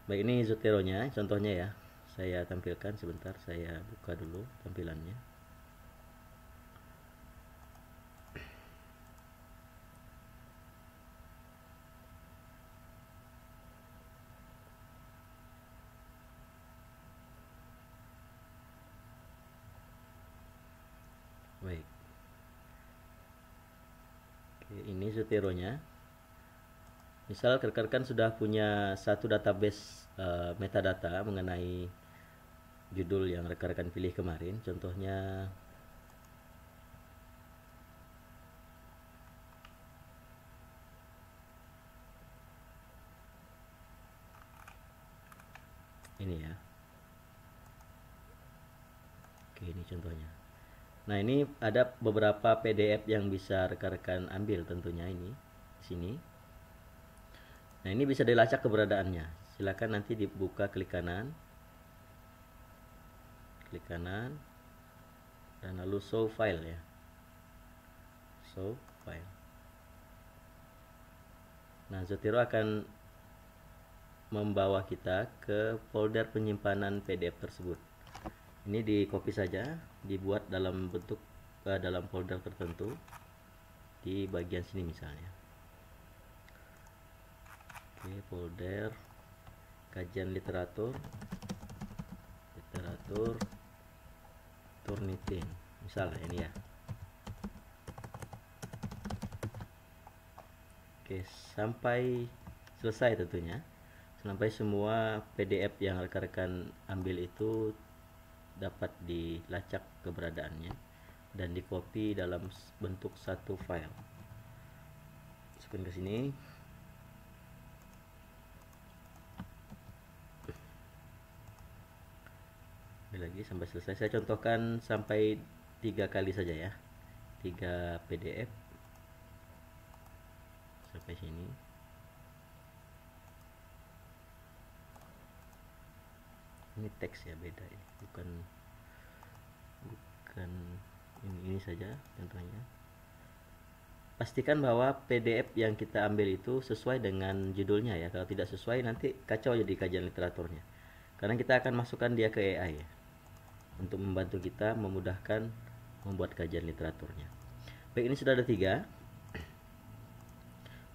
Baik, ini Zotero-nya, contohnya ya. Saya tampilkan sebentar, saya buka dulu tampilannya. Baik, oke, ini Zotero-nya. Misal rekan-rekan sudah punya satu database metadata mengenai judul yang rekan-rekan pilih kemarin. Contohnya ini ya. Oke, ini contohnya. Nah, ini ada beberapa PDF yang bisa rekan-rekan ambil tentunya ini di sini. Nah, ini bisa dilacak keberadaannya. Silakan nanti dibuka klik kanan, dan lalu show file ya. Show file. Nah, Zotero akan membawa kita ke folder penyimpanan PDF tersebut. Ini di copy saja, dibuat dalam bentuk dalam folder tertentu di bagian sini misalnya. Oke, folder kajian literatur Turnitin misalnya ini ya. Oke, sampai selesai tentunya. Sampai semua PDF yang rekan-rekan ambil itu dapat dilacak keberadaannya dan di copy dalam bentuk satu file. Masukin ke sini. Ini lagi sampai selesai. Saya contohkan sampai 3 kali saja ya. 3 PDF sampai sini. Ini teks ya, beda ini. Bukan ini saja contohnya. Pastikan bahwa PDF yang kita ambil itu sesuai dengan judulnya ya. Kalau tidak sesuai nanti kacau jadi kajian literaturnya. Karena kita akan masukkan dia ke AI ya, untuk membantu kita memudahkan membuat kajian literaturnya. Baik, ini sudah ada 3.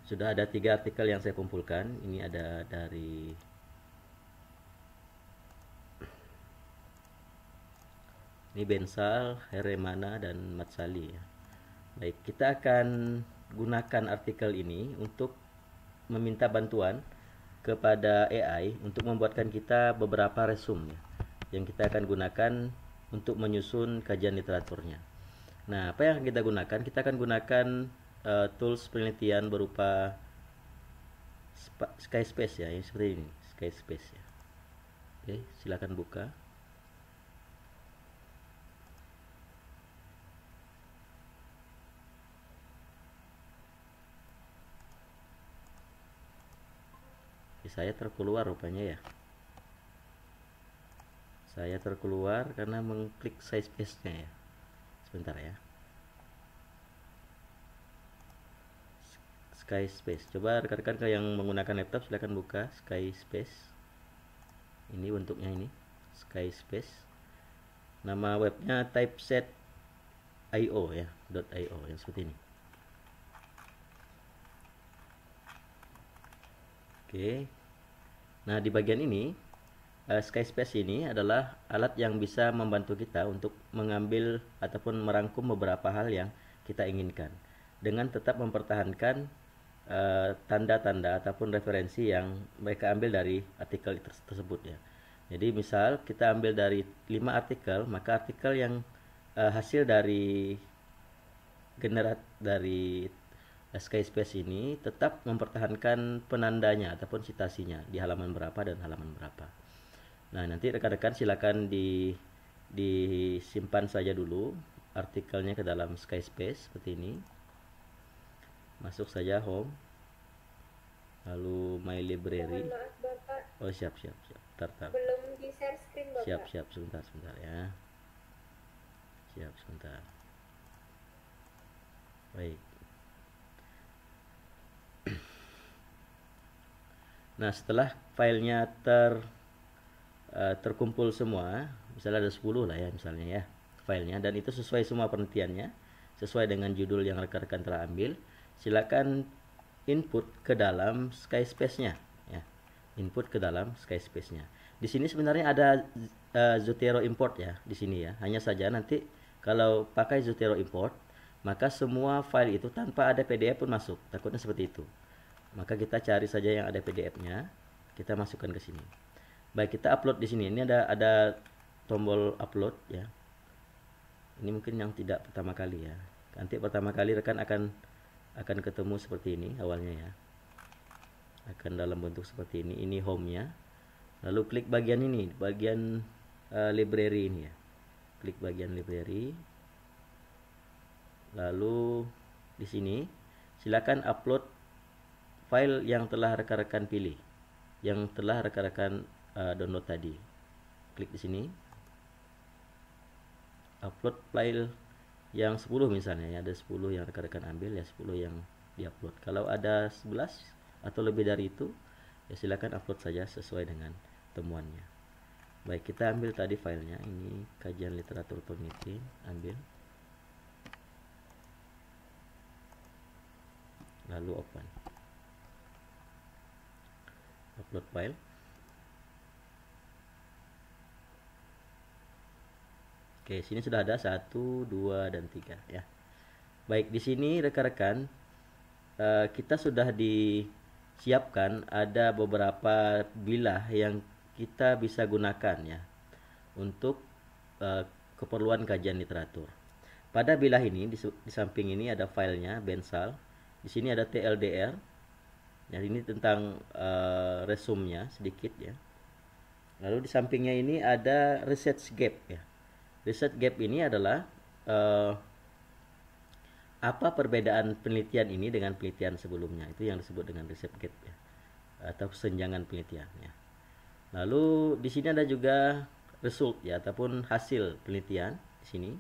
Sudah ada 3 artikel yang saya kumpulkan. Ini ada dari ini Bensal, Heremana, dan Matsali ya. Baik, kita akan gunakan artikel ini untuk meminta bantuan kepada AI untuk membuatkan kita beberapa resume ya, yang kita akan gunakan untuk menyusun kajian literaturnya. Nah, apa yang kita gunakan? Kita akan gunakan tools penelitian berupa Skyspace ya, yang seperti ini, Skyspace ya. Oke, silakan buka. Saya terkeluar rupanya ya. Saya terkeluar karena mengklik Skyspace-nya ya. Sebentar ya. Skyspace. Coba rekan-rekan yang menggunakan laptop silahkan buka Skyspace. Ini bentuknya ini, Skyspace. Nama webnya typeset.io ya, .io yang seperti ini. Oke. Nah, di bagian ini Skyspace ini adalah alat yang bisa membantu kita untuk mengambil ataupun merangkum beberapa hal yang kita inginkan dengan tetap mempertahankan tanda-tanda ataupun referensi yang mereka ambil dari artikel tersebut ya. Jadi misal kita ambil dari 5 artikel, maka artikel yang hasil dari Skyspace ini tetap mempertahankan penandanya ataupun citasinya di halaman berapa dan halaman berapa. Nah, nanti rekan-rekan silakan disimpan saja dulu artikelnya ke dalam Skyspace seperti ini. Masuk saja home, lalu my library. Mohon maaf Bapak, Oh, siap. Tar. belum di share screen Bapak. Siap, sebentar ya. Siap, sebentar. Baik. Nah, setelah filenya terkumpul semua, misalnya ada 10 lah ya misalnya ya filenya, dan itu sesuai semua penelitiannya, sesuai dengan judul yang rekan-rekan telah ambil, silakan input ke dalam Skyspace-nya ya. Input ke dalam Skyspace-nya. Di sini sebenarnya ada Zotero import ya di sini ya. Hanya saja nanti kalau pakai Zotero import, maka semua file itu tanpa ada PDF pun masuk. Takutnya seperti itu. Maka kita cari saja yang ada PDF-nya, kita masukkan ke sini. Baik, kita upload di sini. Ini ada tombol upload ya. Ini mungkin yang tidak pertama kali ya. Nanti pertama kali rekan akan ketemu seperti ini awalnya ya. Akan dalam bentuk seperti ini. Ini home-nya. Lalu klik bagian ini, bagian library ini ya. Klik bagian library. Lalu di sini silakan upload file yang telah rekan-rekan pilih, yang telah rekan-rekan download tadi. Klik di sini. Upload file yang 10 misalnya ya, ada 10 yang rekan-rekan ambil ya, 10 yang diupload. Kalau ada 11 atau lebih dari itu ya silakan upload saja sesuai dengan temuannya. Baik, kita ambil tadi filenya, ini kajian literatur kognitif, ambil. Lalu open. Upload file. Oke, sini sudah ada 1, 2, dan 3 ya. Baik, di sini rekan-rekan kita sudah disiapkan ada beberapa bilah yang kita bisa gunakan ya untuk keperluan kajian literatur. Pada bilah ini di samping ini ada filenya Bensal. Di sini ada TLDR. Ya, ini tentang resumnya sedikit ya. Lalu di sampingnya ini ada research gap ya. Research gap ini adalah apa perbedaan penelitian ini dengan penelitian sebelumnya. Itu yang disebut dengan research gap ya, atau kesenjangan penelitian ya. Lalu di sini ada juga result ya, ataupun hasil penelitian di sini.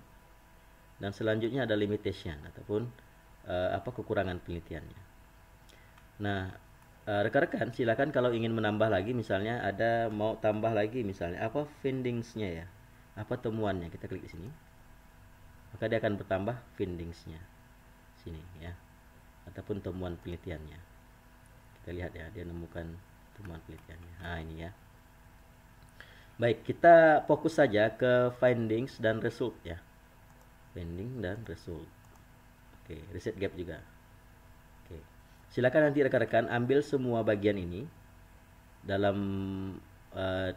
Dan selanjutnya ada limitation ataupun apa kekurangan penelitiannya. Nah, rekan-rekan silakan kalau ingin menambah lagi, misalnya ada mau tambah lagi misalnya apa findings-nya ya. Apa temuannya, kita klik di sini. Maka dia akan bertambah findings-nya. Sini ya. Ataupun temuan penelitiannya. Kita lihat ya, dia menemukan temuan penelitiannya. Nah, ini ya. Baik, kita fokus saja ke findings dan result ya. Finding dan result. Oke, research gap juga. Oke. Silakan nanti rekan-rekan ambil semua bagian ini dalam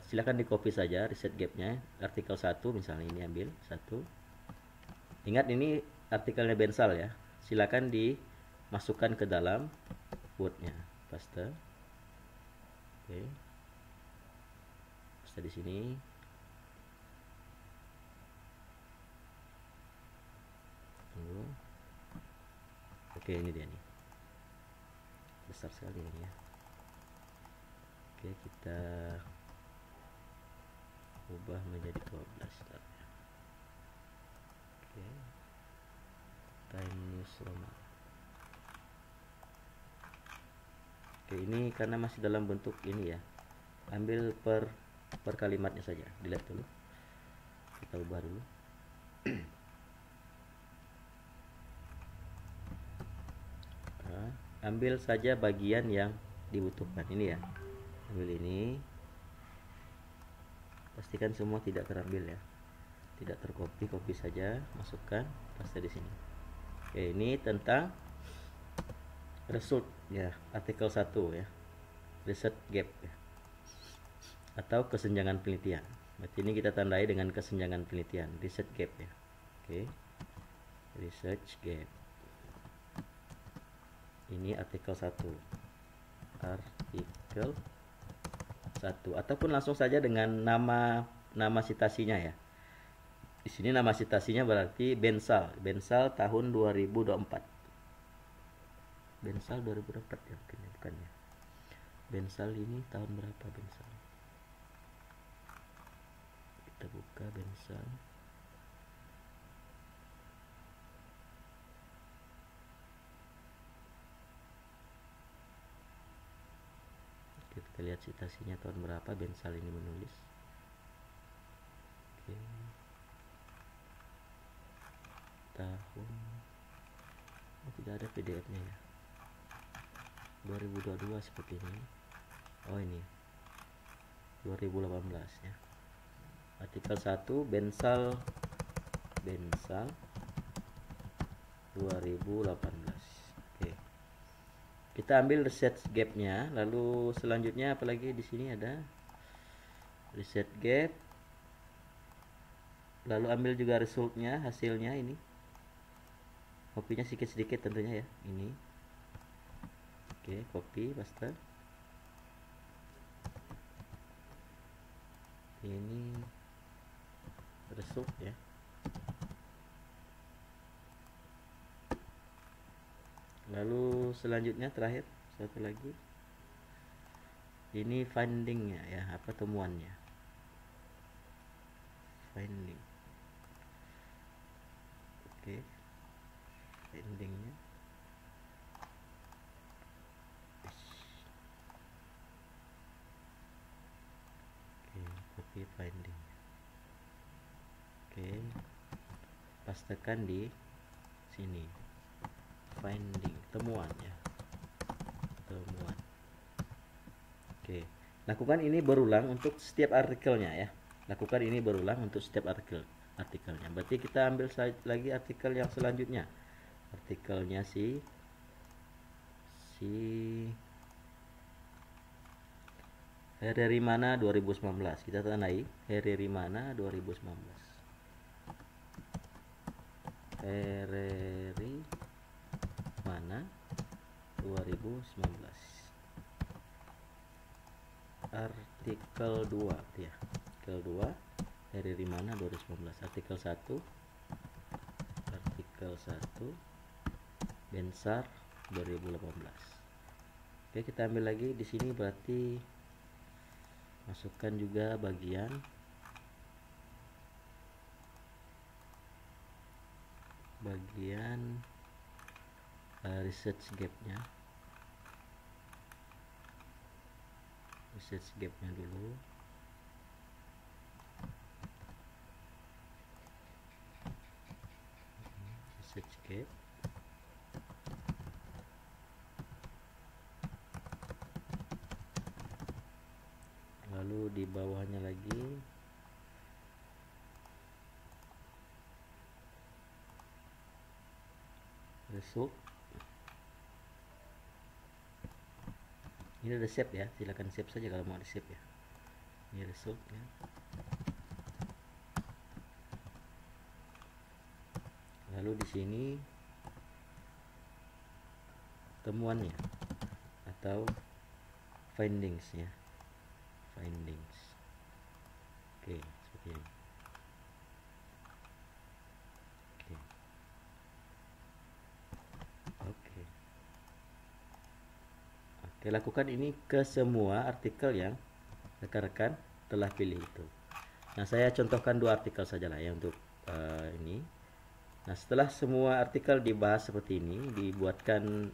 silakan di copy saja research gap-nya, artikel 1 misalnya, ini ambil 1. Ingat ini artikelnya Bensal ya. Silakan dimasukkan ke dalam Word-nya. Paste. Oke. Paste di sini. Tunggu. Oke, ini dia nih. Besar sekali ini ya. Oke, kita ubah menjadi 12 startnya. Oke, Time News Roman. Oke, ini karena masih dalam bentuk ini ya, ambil per kalimatnya saja, dilihat dulu, kita ubah dulu. Ambil saja bagian yang dibutuhkan ini ya, ambil ini. Pastikan semua tidak terambil ya, tidak tercopy, copy saja, masukkan, paste di sini. Oke, ini tentang result ya, artikel 1 ya, research gap ya, atau kesenjangan penelitian. Berarti ini kita tandai dengan kesenjangan penelitian, research gap ya. Oke, research gap. Ini artikel 1, artikel 1, ataupun langsung saja dengan nama citasinya ya. Di sini nama citasinya berarti Bensal tahun 2024. Bensal 2024 ya mungkin ya, bukan ya. Bensal ini tahun berapa Bensal? Kita buka Bensal. Kita Kita lihat citasinya tahun berapa Bensal ini menulis. Oke. Tahun, tidak ada PDF-nya ya. 2022 seperti ini. Oh ini 2018 ya. Artikel 1 Bensal 2018. Oke. Kita ambil research gap-nya, lalu selanjutnya apalagi di sini ada research gap. Lalu ambil juga resultnya, hasilnya ini. Kopinya sedikit-sedikit tentunya ya. Ini. Oke, copy, paste. Ini result ya. Lalu selanjutnya terakhir satu lagi. Ini findingnya ya, apa temuannya. Finding. Oke. Findingnya. Oke, copy finding. Oke. Pastekan di sini. Finding, temuan ya. Temuan. Oke. Lakukan ini berulang untuk setiap artikelnya ya. Lakukan ini berulang untuk setiap artikelnya. Berarti kita ambil lagi artikel yang selanjutnya. Artikelnya si Heri Rimana 2019. Kita tandai Heri Rimana 2019. Heri Rimana 2019. Artikel 2 ya. Artikel 2 Heri Rimana 2019. Artikel 1 Bensar 2018. Oke, kita ambil lagi di sini, berarti masukkan juga bagian research gap-nya. Research gap-nya dulu. Research gap. Lalu di bawahnya lagi result. Ini ada save ya, silakan save saja kalau mau di save ya. Ini result ya. Lalu di sini temuannya atau findings ya. Findings. Oke, seperti ini. Oke. Oke. Oke, lakukan ini ke semua artikel yang rekan-rekan telah pilih itu. Nah, saya contohkan 2 artikel saja lah ya untuk ini. Nah, setelah semua artikel dibahas seperti ini, dibuatkan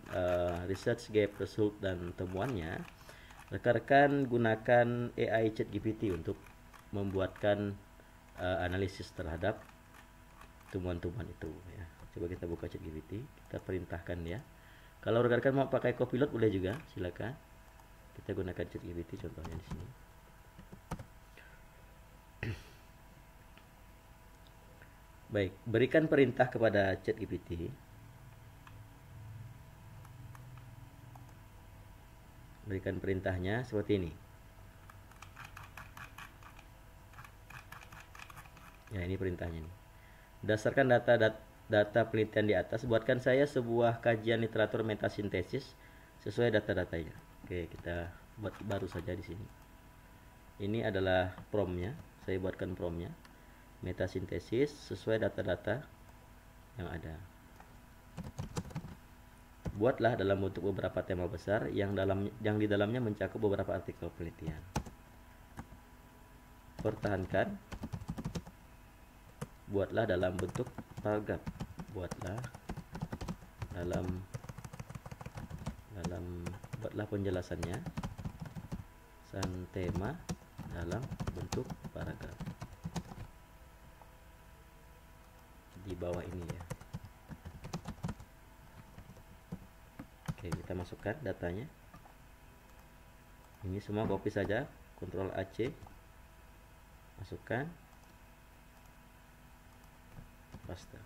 research gap, result, dan temuannya, rekan-rekan gunakan AI ChatGPT untuk membuatkan analisis terhadap temuan-temuan itu ya. Coba kita buka ChatGPT, kita perintahkan ya. Kalau rekan-rekan mau pakai Copilot boleh juga, silakan. Kita gunakan ChatGPT contohnya di sini. Baik, berikan perintah kepada ChatGPT. Berikan perintahnya seperti ini. Ya, ini perintahnya nih. Berdasarkan data penelitian di atas, buatkan saya sebuah kajian literatur metasintesis sesuai data-datanya. Oke, kita buat baru saja di sini. Ini adalah promptnya. Saya buatkan promptnya. Metasintesis sesuai data-data yang ada. Buatlah dalam bentuk beberapa tema besar yang di dalamnya mencakup beberapa artikel penelitian. Pertahankan. Buatlah dalam bentuk paragraf. Buatlah buatlah penjelasannya pembahasan tema dalam bentuk paragraf di bawah ini ya. Oke, kita masukkan datanya. Ini semua copy saja, Ctrl AC, masukkan, paste.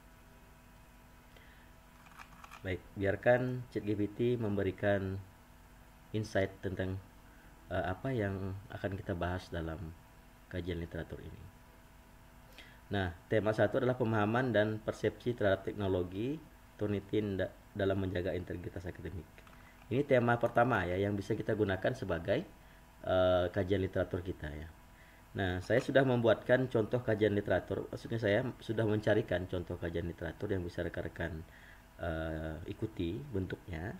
Baik, biarkan ChatGPT memberikan insight tentang apa yang akan kita bahas dalam kajian literatur ini. Nah, tema 1 adalah pemahaman dan persepsi terhadap teknologi Turnitin dalam menjaga integritas akademik. Ini tema pertama ya yang bisa kita gunakan sebagai kajian literatur kita ya. Nah, saya sudah membuatkan contoh kajian literatur. Maksudnya saya sudah mencarikan contoh kajian literatur yang bisa rekan-rekan ikuti bentuknya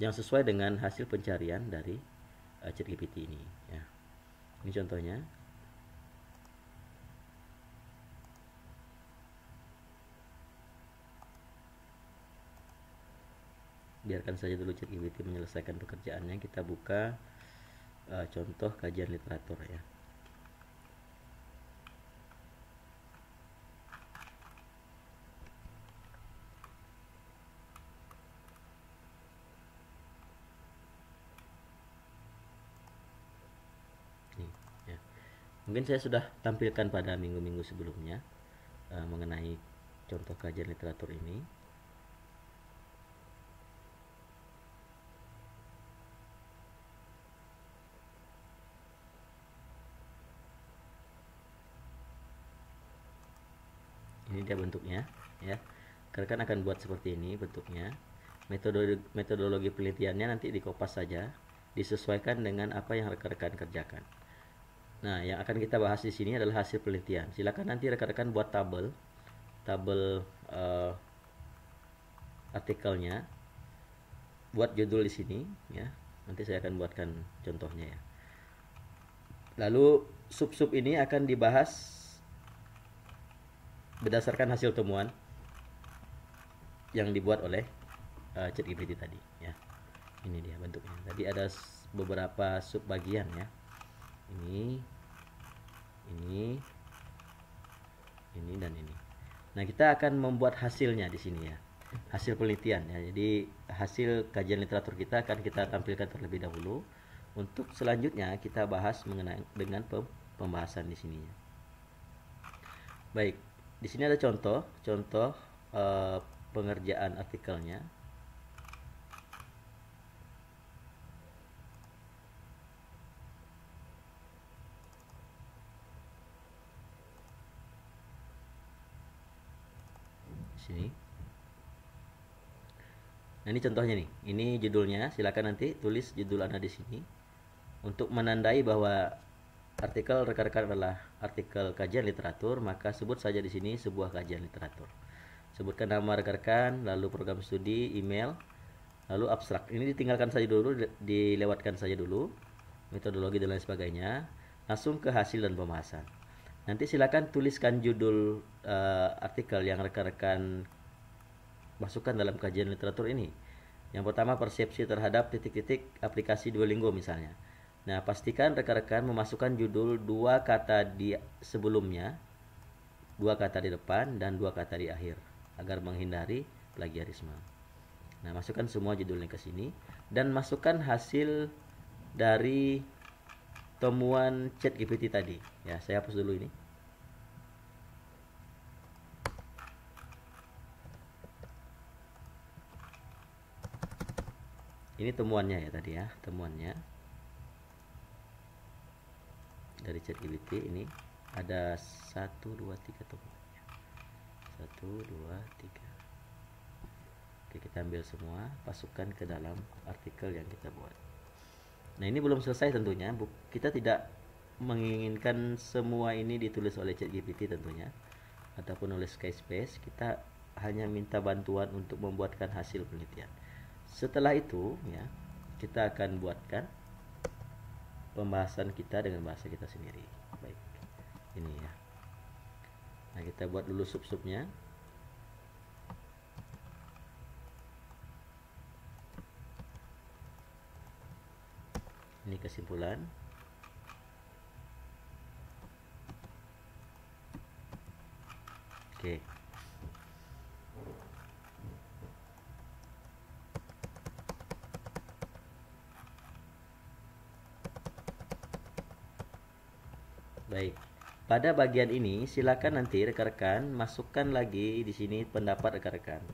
yang sesuai dengan hasil pencarian dari ChatGPT ini ya. Ini contohnya. Biarkan saja dulu ChatGPT menyelesaikan pekerjaannya. Kita buka contoh kajian literatur ya. Nih, ya. Mungkin saya sudah tampilkan pada minggu-minggu sebelumnya mengenai contoh kajian literatur ini. Ini dia bentuknya ya. Rekan akan buat seperti ini bentuknya. Metodologi penelitiannya nanti dikopas saja, disesuaikan dengan apa yang rekan-rekan kerjakan. Nah, yang akan kita bahas di sini adalah hasil penelitian. Silakan nanti rekan-rekan buat tabel artikelnya, buat judul di sini ya. Nanti saya akan buatkan contohnya ya. Lalu sub-sub ini akan dibahas berdasarkan hasil temuan yang dibuat oleh ChatGPT tadi ya. Ini dia bentuknya. Tadi ada beberapa sub bagian ya. Ini dan ini. Nah, kita akan membuat hasilnya di sini ya. Hasil penelitian ya. Jadi hasil kajian literatur kita akan kita tampilkan terlebih dahulu. Untuk selanjutnya kita bahas mengenai dengan pembahasan di sininya. Baik. Di sini ada contoh pengerjaan artikelnya. Di sini. Nah, ini contohnya nih. Ini judulnya. Silakan nanti tulis judul Anda di sini untuk menandai bahwa artikel rekan-rekan adalah artikel kajian literatur, maka sebut saja di sini sebuah kajian literatur. Sebutkan nama rekan-rekan, lalu program studi, email, lalu abstrak. Ini ditinggalkan saja dulu, dilewatkan saja dulu, metodologi dan lain sebagainya. Langsung ke hasil dan pembahasan. Nanti silakan tuliskan judul artikel yang rekan-rekan masukkan dalam kajian literatur ini. Yang pertama, persepsi terhadap titik-titik aplikasi Duolingo misalnya. Nah, pastikan rekan-rekan memasukkan judul 2 kata di sebelumnya, 2 kata di depan, dan 2 kata di akhir, agar menghindari plagiarisme. Nah, masukkan semua judulnya ke sini, dan masukkan hasil dari temuan ChatGPT tadi. Ya, saya hapus dulu ini. Ini temuannya ya tadi ya, temuannya. Dari ChatGPT ini ada 1, 2, 3 temuannya. 1, 2, 3. Oke, kita ambil semua, masukkan ke dalam artikel yang kita buat. Nah, ini belum selesai tentunya. Kita tidak menginginkan semua ini ditulis oleh ChatGPT tentunya, ataupun oleh Skyspace. Kita hanya minta bantuan untuk membuatkan hasil penelitian. Setelah itu ya, kita akan buatkan pembahasan kita dengan bahasa kita sendiri. Baik, ini ya. Nah, kita buat dulu sub-subnya. Ini kesimpulan. Oke. Baik. Pada bagian ini silakan nanti rekan-rekan masukkan lagi di sini pendapat rekan-rekan.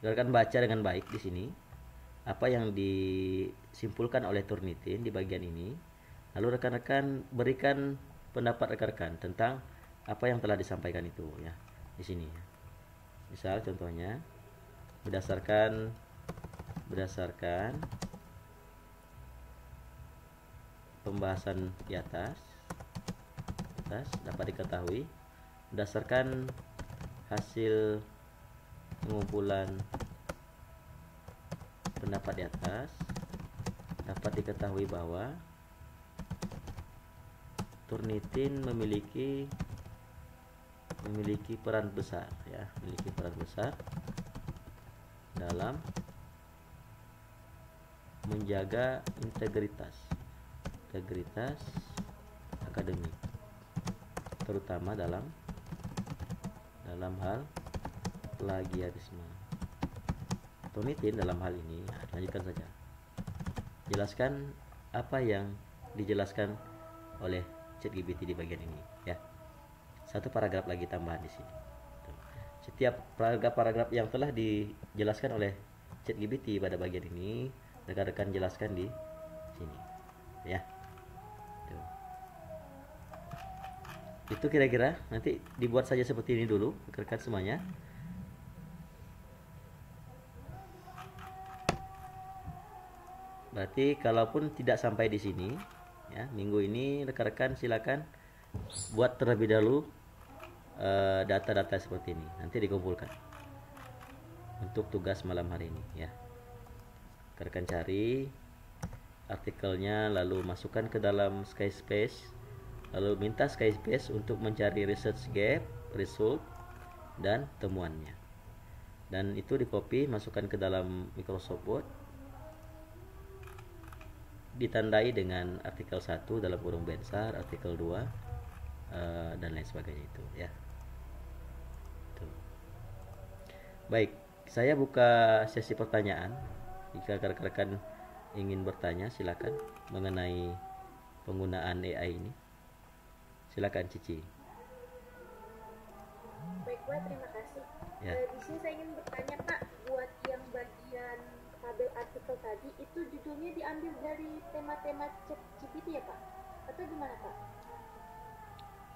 Rekan-rekan baca dengan baik di sini apa yang disimpulkan oleh Turnitin di bagian ini. Lalu rekan-rekan berikan pendapat rekan-rekan tentang apa yang telah disampaikan itu ya di sini. Misal contohnya berdasarkan pembahasan di atas dapat diketahui berdasarkan hasil pengumpulan pendapat di atas dapat diketahui bahwa Turnitin memiliki peran besar ya, memiliki peran besar dalam menjaga integritas akademik, terutama dalam hal plagiarisme. Turnitin dalam hal ini, lanjutkan saja. Jelaskan apa yang dijelaskan oleh ChatGPT di bagian ini ya. Satu paragraf lagi tambahan di sini. Setiap paragraf yang telah dijelaskan oleh ChatGPT pada bagian ini, rekan-rekan jelaskan di sini ya. Itu kira-kira nanti dibuat saja seperti ini dulu rekan-rekan semuanya. Berarti kalaupun tidak sampai di sini ya, minggu ini rekan-rekan silakan buat terlebih dahulu data-data seperti ini, nanti dikumpulkan untuk tugas malam hari ini ya. Rekan cari artikelnya, lalu masukkan ke dalam Skyspace, lalu minta Skyspace untuk mencari research gap, result, dan temuannya, dan itu di copy masukkan ke dalam Microsoft Word, ditandai dengan artikel 1 dalam kurung besar, artikel 2 dan lain sebagainya itu ya. Tuh. Baik, saya buka sesi pertanyaan. Jika rekan-rekan ingin bertanya silakan mengenai penggunaan AI ini. Silakan Cici. Baik Pak, terima kasih. Ya. Di sini saya ingin bertanya Pak, buat yang bagian tabel artikel tadi itu judulnya diambil dari tema-tema ChatGPT ya Pak? Atau gimana Pak?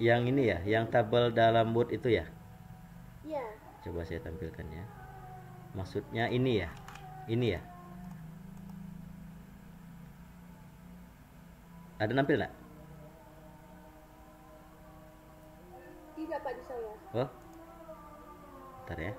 Yang ini ya, yang tabel dalam Word itu ya? Iya. Coba saya tampilkan ya. Maksudnya ini ya? Ini ya? Ada nampil nggak? Tidak Pak di saya. Oh, bentar ya.